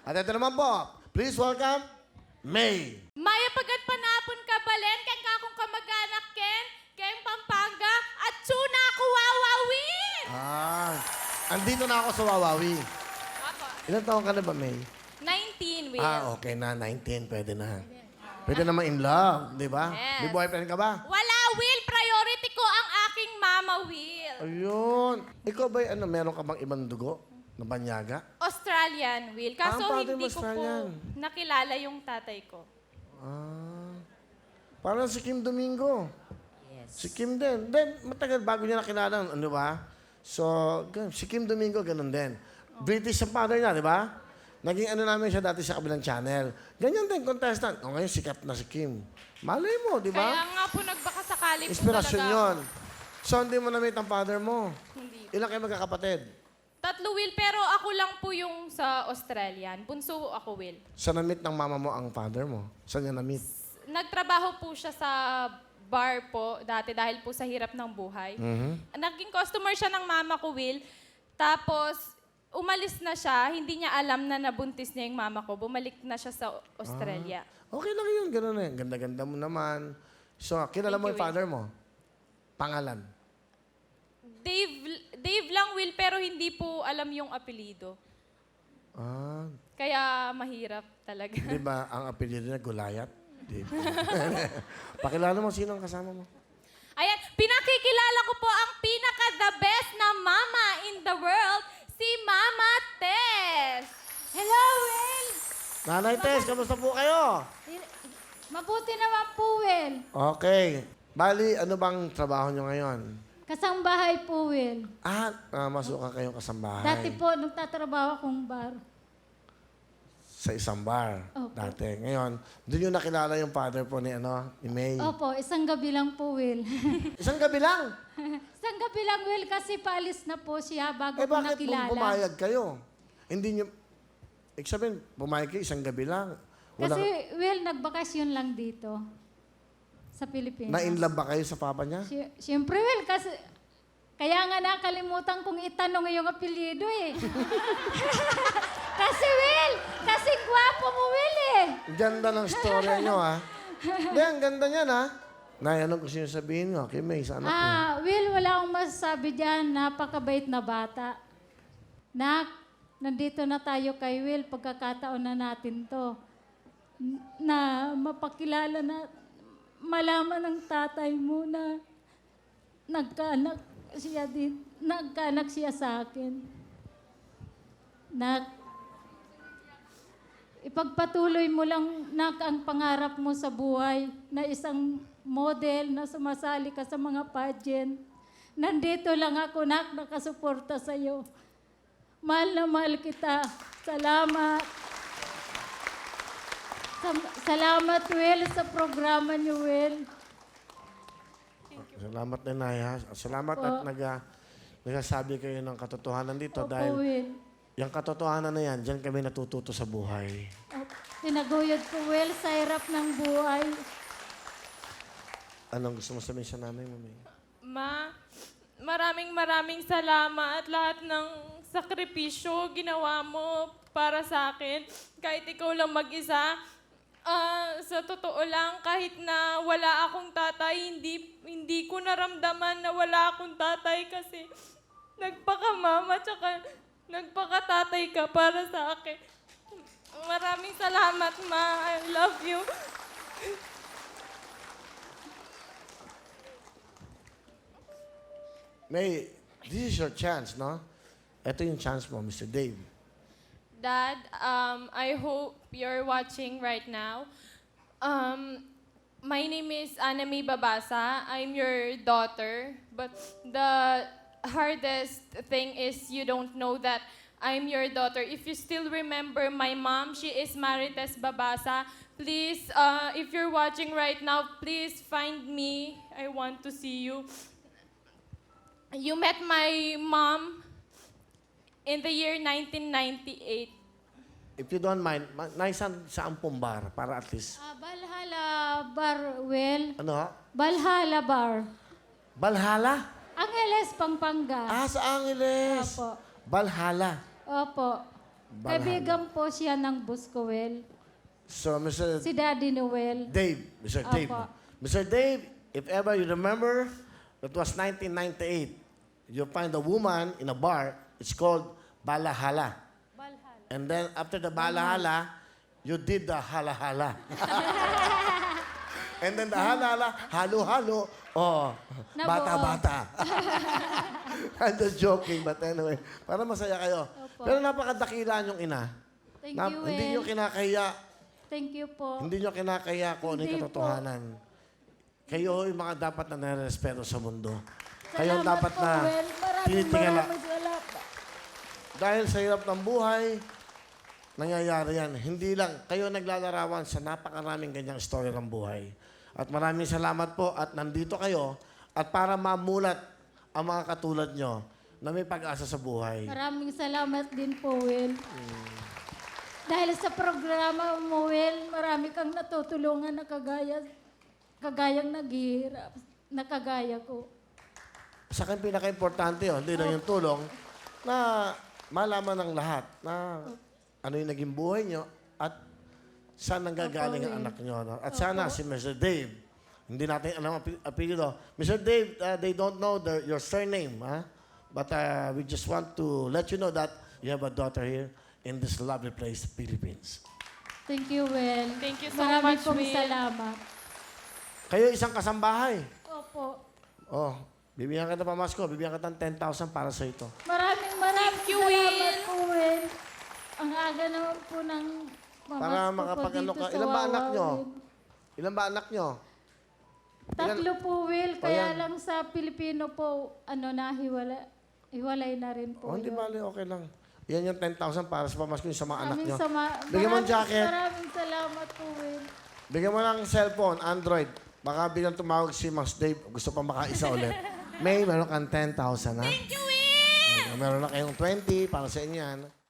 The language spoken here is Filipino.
At ito naman po, please welcome, May. Maya pagkat panapon ka balen, kaya kakong kamag-anak ken, kaya Pampanga, at suna ako wawawin! Andito na ako sa Wawawi. Apo. Ilan taon ka na ba, May? 19, Will. Okay na, 19, pwede na. Pwede naman in love, di ba? Yes. May boyfriend ka ba? Wala, Will. Priority ko ang aking mama, Will. Ayun. Ikaw ba, meron ka bang ibang dugo na banyaga? Australian, Will. Kaso Ah, ang father mo hindi ko po Australian. nakilala yung tatay ko. Parang si Kim Domingo. Yes. Si Kim din. Then, matagal bago niya nakilala, ano ba? So, si Kim Domingo, ganun din. British ang father niya, di ba? Naging ano namin siya dati sa kabilang channel. Ganyan din, contestant. O ngayon, sikat na si Kim. Malay mo, di ba? Kaya nga po nagbakasakali po Inspirasyon talaga. yun. So, hindi mo na-meet ang father mo. Hindi. Ilan kayo magkakapatid? 3, Will, pero ako lang po yung sa Australian. Bunso ako, Will. Sa na-meet ng mama mo ang father mo? Saan niya na-meet? Nagtrabaho po siya sa bar po dati dahil po sa hirap ng buhay. Naging customer siya ng mama ko, Will. Tapos, umalis na siya. Hindi niya alam na nabuntis niya yung mama ko. Bumalik na siya sa Australia. Okay lang yun, gano'n eh. Ganda-ganda mo naman. So, kilala mo Thank yung you, father mo? Pangalan? Dave lang, Will, pero hindi po alam yung apelido. Ah, Kaya mahirap talaga. di ba ang apelyido niya Gulayat? Di. Pakilala mo sino ang kasama mo. Ayan, pinakikilala ko po ang pinaka-the best na mama in the world, si Mama Tess. Hello, Will! Nanay Tess, kamusta po kayo? Mabuti naman po, Will. Okay. Bali, ano bang trabaho niyo ngayon? Kasambahay po, Will. Masukan kayong kasambahay. Dati po, nagtatrabaho akong bar. Sa isang bar. Opo. Dati. Ngayon, doon yung nakilala yung father po ni May. Opo, isang gabi lang po, Will. Isang gabi lang. Isang gabi lang, Will, kasi paalis na po siya bago ko Bakit nakilala. pumayag kayo? Hindi niyo... Sabihin, pumayag kayo isang gabi lang. Kasi, Will, nagbakasyon lang dito. Sa Pilipinas. Na-in love ba kayo sa papa niya? Siyempre, Will, kasi... Kaya nga nakalimutan kong itanong yung apelyido eh. Kasi, Will, kasi gwapo mo, Will eh. Ganda ng storya niyo, ha? Hindi, ang ganda niyan, ha? Nay, anong gusto niyo sabihin niyo kay May sa anak niyo? Will, wala akong masasabi dyan. Napakabait na bata. Nak, nandito na tayo kay Will. Pagkakataon na natin to. Na mapakilala na malaman ng tatay mo na nagkaanak siya sa akin. Nak, ipagpatuloy mo lang, Nak, ang pangarap mo sa buhay na isang model na sumasali ka sa mga pageant. Nandito lang ako, Nak, nakasuporta sa'yo. Mahal na mahal kita. Salamat. Salamat, Will, sa programa niyo, Will. Salamat din, Nay, ha? Salamat Opo. at nagsasabi kayo ng katotohanan dito Opo, dahil Will. yung katotohanan na yan, diyan kami natututo sa buhay. Tinaguyod ko, Will, sa hirap ng buhay. Anong gusto mo sabihin sa nanay mo, May? Ma, maraming salamat. Lahat ng sakripisyo ginawa mo para sa akin. Kahit ikaw lang mag-isa. Sa totoo lang, kahit na wala akong tatay, hindi ko naramdaman na wala akong tatay kasi nagpakamama tsaka nagpakatatay ka para sa akin. Maraming salamat, Ma. I love you. May, this is your chance, no? Ito yung chance mo, Mr. Dave. Dad, I hope you're watching right now. My name is Anami Babasa. I'm your daughter. But the hardest thing is you don't know that I'm your daughter. If you still remember my mom, she is Marites Babasa. Please, if you're watching right now, please find me. I want to see you. You met my mom in the year 1998. If you don't mind, saan pong bar para at least... Valhalla Bar, Will. Ano ha? Valhalla Bar. Valhalla? Angeles, Pampanga. Sa Angeles. Opo. Valhalla. Opo. Valhalla. Kaibigan po siya ng Buscoel. So, Mr. Si Daddy Noel. Dave, Mr. Dave. Apo. Mr. Dave, if ever you remember, it was 1998. You find a woman in a bar. It's called Balahala. And then after the Balahala, you did the Halahala. And then the Halahala, halo-halo. Oh, Nabuo. bata-bata. I'm just joking, but anyway, para masaya kayo. Opo. Pero napakadakila niyong ina. Thank you, Hindi Will. niyo kinakahiya. Thank you po. Hindi nyo kinakaya kung ano yung Hindi katotohanan. Kayo yung mga dapat na nare-respeto sa mundo. Kayo ang Salamat dapat po, na Will. tinitingala. Maraming salamat. Dahil sa hirap ng buhay, nangyayari yan. Hindi lang, kayo naglalarawan sa napakaraming ganyang story ng buhay. At maraming salamat po at nandito kayo at para mamulat ang mga katulad nyo na may pag-asa sa buhay. Maraming salamat din po, Will. Dahil sa programa mo, Will, marami kang natutulungan na kagayang naghihirap, na kagaya ko. Sa akin pinaka-importante yun, hindi lang yung tulong, na malaman ng lahat na ano yung naging buhay nyo at saan nanggagaling ang anak nyo. No? At sana si Mr. Dave, hindi natin alam ang apelido. Mr. Dave, they don't know your surname, ha? But we just want to let you know that you have a daughter here in this lovely place, Philippines. Thank you, Will. Thank you so Marami much, pong Will. salamat. Kayo isang kasambahay. Opo. Oh, bibigyan kita pamasko, bibigyan kita ng 10,000 para sa ito. Maraming Thank you, salamat Will. po, Will. Ang aga naman po ng Para mamas ko po makapag-ano dito ka. sa Ilan ba anak Wawa, nyo? Will. Ilan ba anak nyo? Tatlo po, Will. Kaya yan. lang sa Pilipino po, hiwalay na rin po. Oh, hindi yun. bali, okay lang. Yan yung 10,000 para sa pamasko yung sa mga anak Maraming nyo. sama- Bigyan mo ng maraming- jacket. Maraming salamat po, Will. Bigyan mo ng cellphone, Android. Baka biglang tumawag si Mas Dave. Gusto pa makaisa ulit. May, meron kang 10,000, ha? Thank you, Will! Meron na kayong 20 para sa inyo yan.